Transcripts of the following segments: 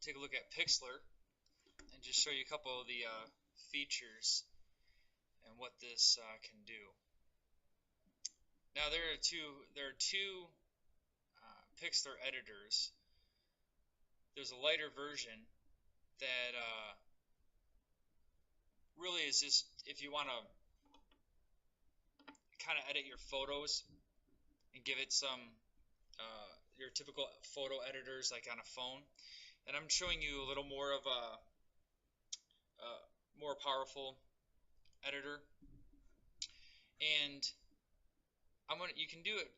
take a look at Pixlr and just show you a couple of the features and what this can do. Now there are two Pixlr editors. There's a lighter version that really is just if you want to kind of edit your photos and give it some your typical photo editors like on a phone. And I'm showing you a little more of a more powerful editor. And you can do it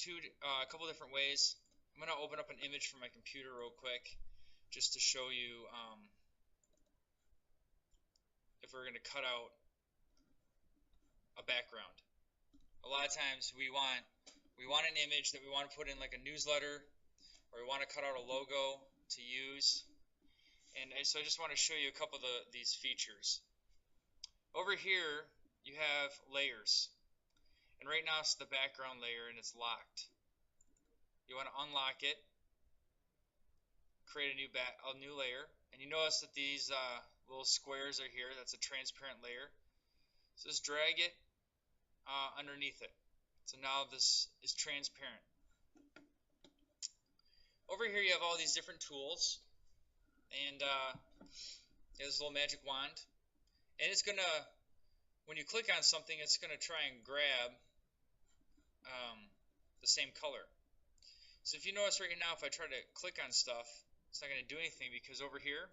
a couple different ways. I'm gonna open up an image from my computer real quick just to show you if we're gonna cut out a background. A lot of times we want an image that we want to put in like a newsletter, or we want to cut out a logo to use. And so I just want to show you a couple of these features. Over here you have layers, and right now it's the background layer and it's locked. You want to unlock it, create a new layer, and you notice that these little squares are here. That's a transparent layer. So just drag it underneath it. So now this is transparent. Over here you have all these different tools, and there's a little magic wand, and it's gonna, when you click on something, it's gonna try and grab the same color. So if you notice right now, if I try to click on stuff, it's not gonna do anything because over here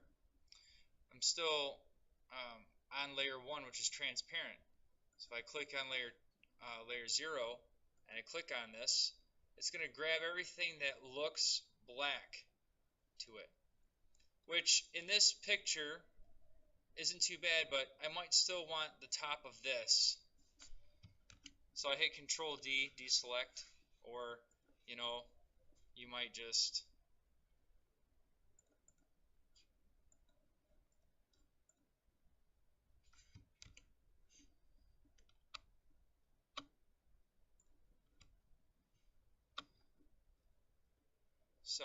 I'm still on layer 1, which is transparent. So if I click on layer 0 and I click on this, it's going to grab everything that looks black to it, which in this picture isn't too bad, but I might still want the top of this. So I hit Control D, deselect, or you might just so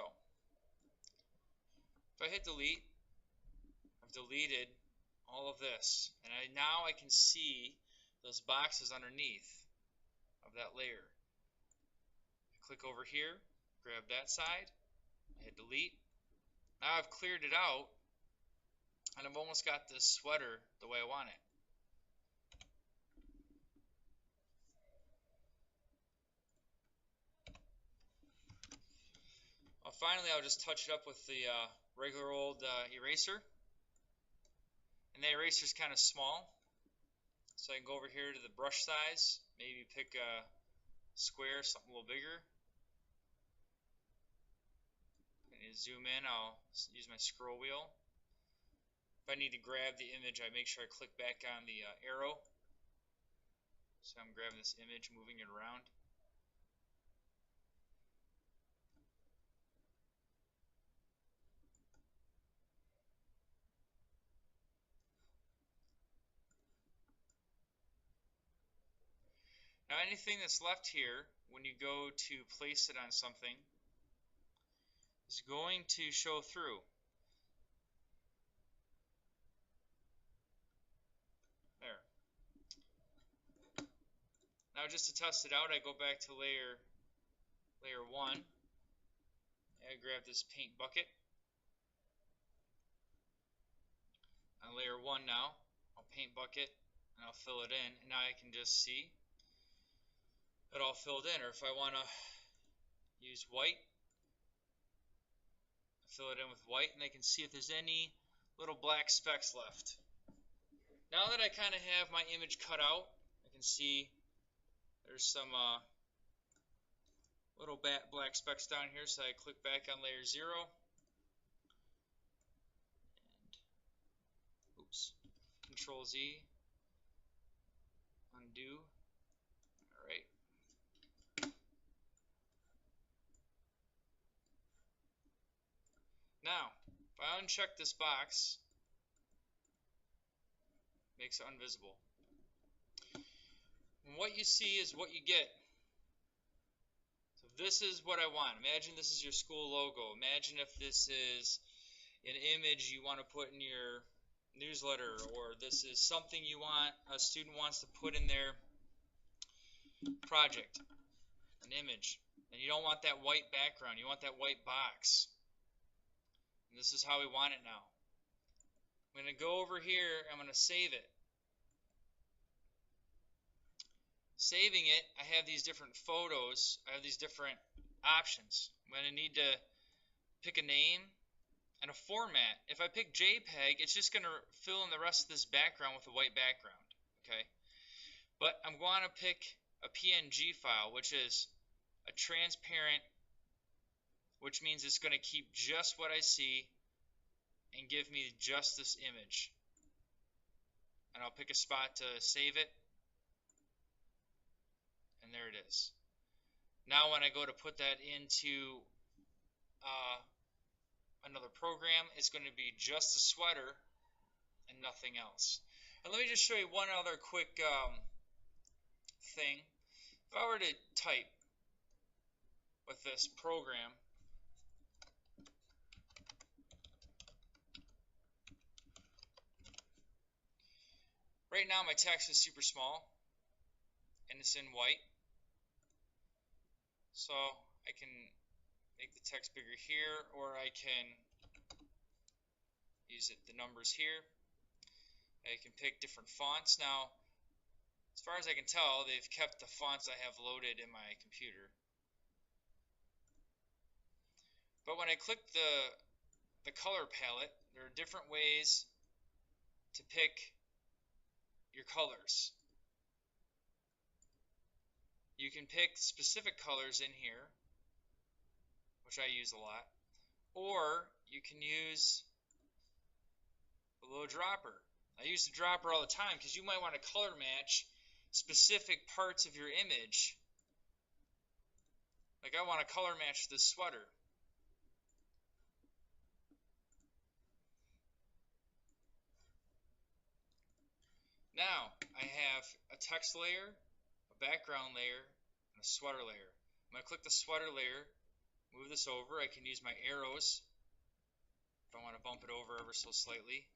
if I hit delete, I've deleted all of this, and now I can see those boxes underneath of that layer. I click over here, grab that side, I hit delete. Now I've cleared it out, and I've almost got this sweater the way I want it. Finally, I'll just touch it up with the regular old eraser. And the eraser is kind of small, so I can go over here to the brush size, maybe pick a square, something a little bigger. I need to zoom in, I'll use my scroll wheel. If I need to grab the image, I make sure I click back on the arrow. So I'm grabbing this image, moving it around. Now anything that's left here, when you go to place it on something, is going to show through. There. Now just to test it out, I go back to layer 1. I grab this paint bucket. On layer 1 now, I'll paint bucket and I'll fill it in, and now I can just see it all filled in. Or if I want to use white, I fill it in with white, and I can see if there's any little black specks left. Now that I kind of have my image cut out, I can see there's some little black specks down here, so I click back on layer 0. And, oops, Control Z, undo. Alright. Now, if I uncheck this box, it makes it invisible. And what you see is what you get. So this is what I want. Imagine this is your school logo. Imagine if this is an image you want to put in your newsletter, or this is something you want a student wants to put in their project, an image, and you don't want that white background, you want that white box. And this is how we want it now. I'm going to go over here, I'm going to save it. Saving it, I have these different photos, I have these different options. I'm going to need to pick a name and a format. If I pick JPEG, it's just going to fill in the rest of this background with a white background. Okay, but I'm going to pick a PNG file, which is a transparent, which means it's going to keep just what I see and give me just this image. And I'll pick a spot to save it, and there it is. Now when I go to put that into another program, it's going to be just a sweater and nothing else. And let me just show you one other quick thing. If I were to type with this program, right now my text is super small and it's in white, so I can make the text bigger here, or I can use the numbers here. I can pick different fonts. Now, as far as I can tell, they've kept the fonts I have loaded in my computer. But when I click the color palette, there are different ways to pick your colors. You can pick specific colors in here, which I use a lot, or you can use a little dropper. I use the dropper all the time because you might want to color match specific parts of your image. Like I want to color match this sweater. Now I have a text layer, a background layer, and a sweater layer. I'm going to click the sweater layer, move this over. I can use my arrows if I want to bump it over ever so slightly.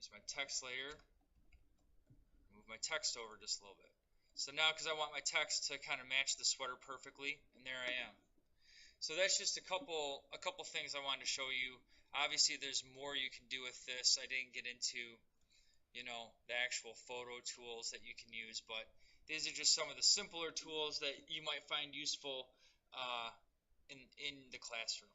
Use my text layer, move my text over just a little bit. So now, because I want my text to kind of match the sweater perfectly, and there I am. So that's just a couple things I wanted to show you. Obviously, there's more you can do with this. I didn't get into, the actual photo tools that you can use, but these are just some of the simpler tools that you might find useful in the classroom.